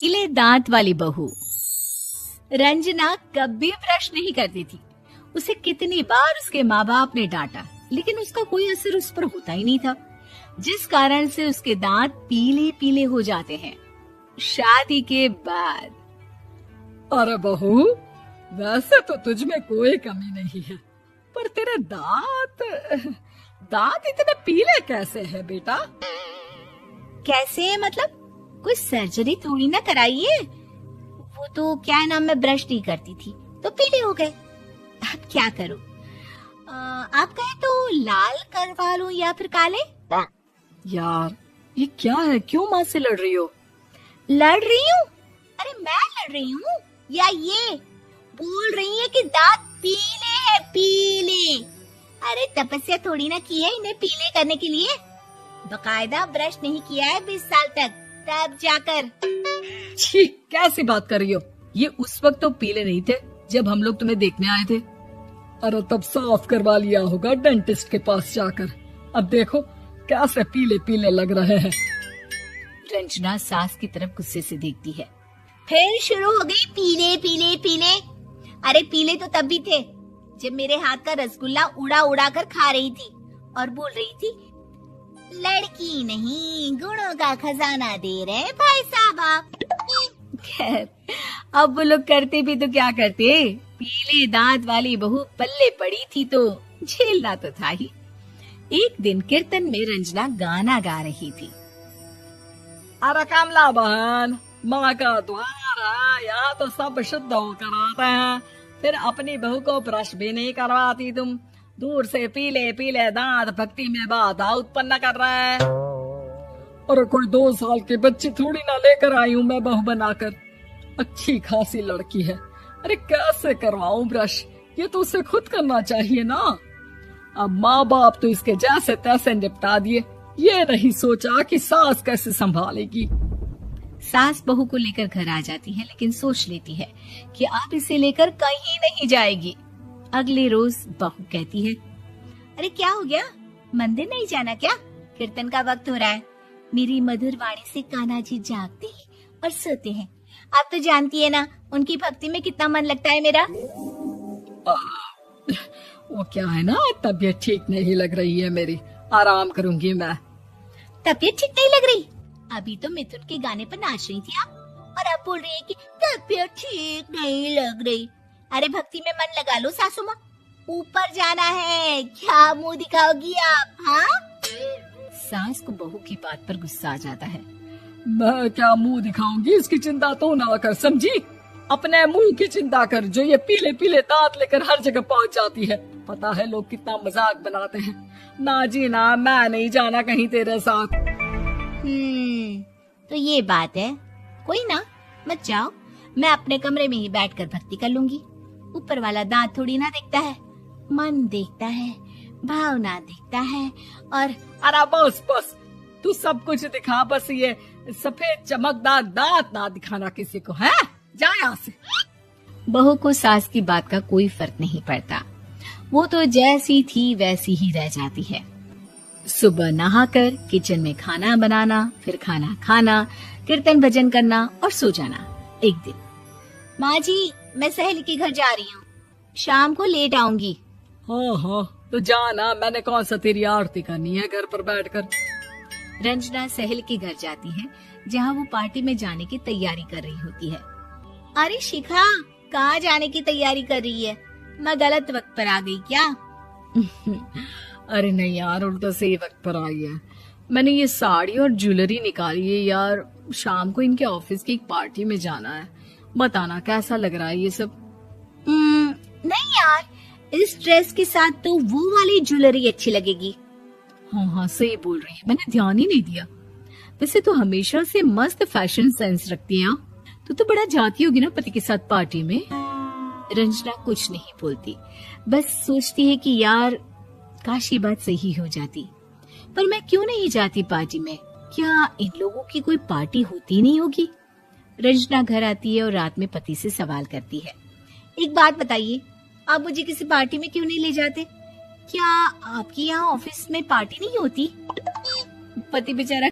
पीले दांत वाली बहू। रंजना कभी ब्रश नहीं करती थी। उसे कितनी बार उसके माँ बाप ने डांटा, लेकिन उसका कोई असर उस पर होता ही नहीं था, जिस कारण से उसके दांत पीले पीले हो जाते हैं। शादी के बाद अरे बहू, वैसे तो तुझ में कोई कमी नहीं है, पर तेरे दांत इतने पीले कैसे है बेटा? कैसे मतलब? कोई सर्जरी थोड़ी ना कराइए। वो तो क्या नाम, मैं ब्रश नहीं करती थी तो पीले हो गए। अब क्या करूं? आप कहें तो लाल करवा लूं या फिर काले? यार ये क्या है, क्यों माँ से लड़ रही हो? लड़ रही हूँ? अरे मैं लड़ रही हूँ या ये बोल रही है कि दांत पीले हैं, पीले। अरे तपस्या थोड़ी ना की है इन्हें पीले करने के लिए। बकायदा ब्रश नहीं किया है 20 साल तक, तब जाकर। छी, कैसी बात कर रही हो? ये उस वक्त तो पीले नहीं थे जब हम लोग तुम्हें देखने आए थे। अरे तब साफ करवा लिया होगा डेंटिस्ट के पास जाकर। अब देखो कैसे पीले पीले लग रहे हैं। रंजना सास की तरफ गुस्से से देखती है। फिर शुरू हो गई पीले पीले पीले। अरे पीले तो तब भी थे जब मेरे हाथ का रसगुल्ला उड़ा उड़ा कर खा रही थी और बोल रही थी, लड़की नहीं गुणों का खजाना दे रहे भाई साहब आप। खैर, अब वो लोग करते भी तो क्या करते, पीले दांत वाली बहू पल्ले पड़ी थी तो झेलना तो था ही। एक दिन कीर्तन में रंजना गाना गा रही थी। अरे कमला बहन, माँ का द्वार है, यहाँ तो सब शुद्ध होकर आते हैं, फिर अपनी बहू को ब्रश भी नहीं करवाती तुम। दूर से पीले पीले दांत भक्ति में बाधा उत्पन्न कर रहा है। अरे कोई 2 साल की बच्ची थोड़ी ना लेकर आई हूँ मैं बहू बनाकर। अच्छी खासी लड़की है, अरे कैसे करवाऊं ब्रश? ये तो उसे खुद करना चाहिए ना। अब माँ बाप तो इसके जैसे तैसे निपटा दिए, ये नहीं सोचा कि सास कैसे संभालेगी। सास बहू को लेकर घर आ जाती है, लेकिन सोच लेती है कि अब इसे लेकर कहीं नहीं जाएगी। अगले रोज बहू कहती है, अरे क्या हो गया, मंदिर नहीं जाना क्या? कीर्तन का वक्त हो रहा है। मेरी मधुर वाणी से कान्हा जी जागते हैं और सोते हैं। आप तो जानती है ना उनकी भक्ति में कितना मन लगता है मेरा। वो क्या है ना, तबीयत ठीक नहीं लग रही है मेरी, आराम करूंगी मैं। तबीयत ठीक नहीं लग रही? अभी तो मिथुन के गाने पर नाच रही थी आप, और अब बोल रही है कि तबीयत ठीक नहीं लग रही। अरे भक्ति में मन लगा लो सासू माँ, ऊपर जाना है, क्या मुंह दिखाओगी आप? हाँ? सास को बहू की बात पर गुस्सा आ जाता है। मैं क्या मुंह दिखाऊंगी, इसकी चिंता तो ना कर, समझी? अपने मुंह की चिंता कर, जो ये पीले पीले दांत लेकर हर जगह पहुंच जाती है। पता है लोग कितना मजाक बनाते हैं। ना जी ना, मैं नहीं जाना कहीं तेरे साथ। तो ये बात है। कोई ना, मत जाओ, मैं अपने कमरे में ही बैठकर भक्ति कर लूंगी। ऊपर वाला दांत थोड़ी ना देखता है, मन देखता है, भावना देखता है। और अरे बस बस, तू सब कुछ दिखा, बस ये सफेद चमकदार दांत ना दिखाना किसी को, है? जा यहाँ से। बहू को सास की बात का कोई फर्क नहीं पड़ता, वो तो जैसी थी वैसी ही रह जाती है। सुबह नहाकर किचन में खाना बनाना, फिर खाना खाना, कीर्तन भजन करना और सो जाना। एक दिन, माँ जी मैं सहेली के घर जा रही हूँ, शाम को लेट आऊंगी। हाँ हाँ तो जाना, मैंने कौन सा तेरी आरती करनी है घर पर बैठकर। रंजना सहेली के घर जाती है, जहाँ वो पार्टी में जाने की तैयारी कर रही होती है। अरे शिखा, कहाँ जाने की तैयारी कर रही है? मैं गलत वक्त पर आ गई क्या? अरे नहीं यार, उल्टा सही वक्त पर आई है। मैंने ये साड़ी और ज्वेलरी निकाली है यार, शाम को इनके ऑफिस की एक पार्टी में जाना है। बताना कैसा लग रहा है ये सब? नहीं यार, इस ड्रेस के साथ तो वो वाली ज्वेलरी अच्छी लगेगी। हाँ हाँ सही बोल रही है, मैंने ध्यान ही नहीं दिया। वैसे तो हमेशा से मस्त फैशन सेंस रखती है। तो बड़ा जाती होगी ना पति के साथ पार्टी में। रंजना कुछ नहीं बोलती, बस सोचती है कि यार काश ये बात सही हो जाती। पर मैं क्यों नहीं जाती पार्टी में? क्या इन लोगों की कोई पार्टी होती नहीं होगी? रंजना घर आती है और रात में पति से सवाल करती है, एक बात बताइए, आप मुझे किसी पार्टी में क्यों नहीं ले जाते? क्या आपकी यहाँ ऑफिस में पार्टी नहीं होती? पति बेचारा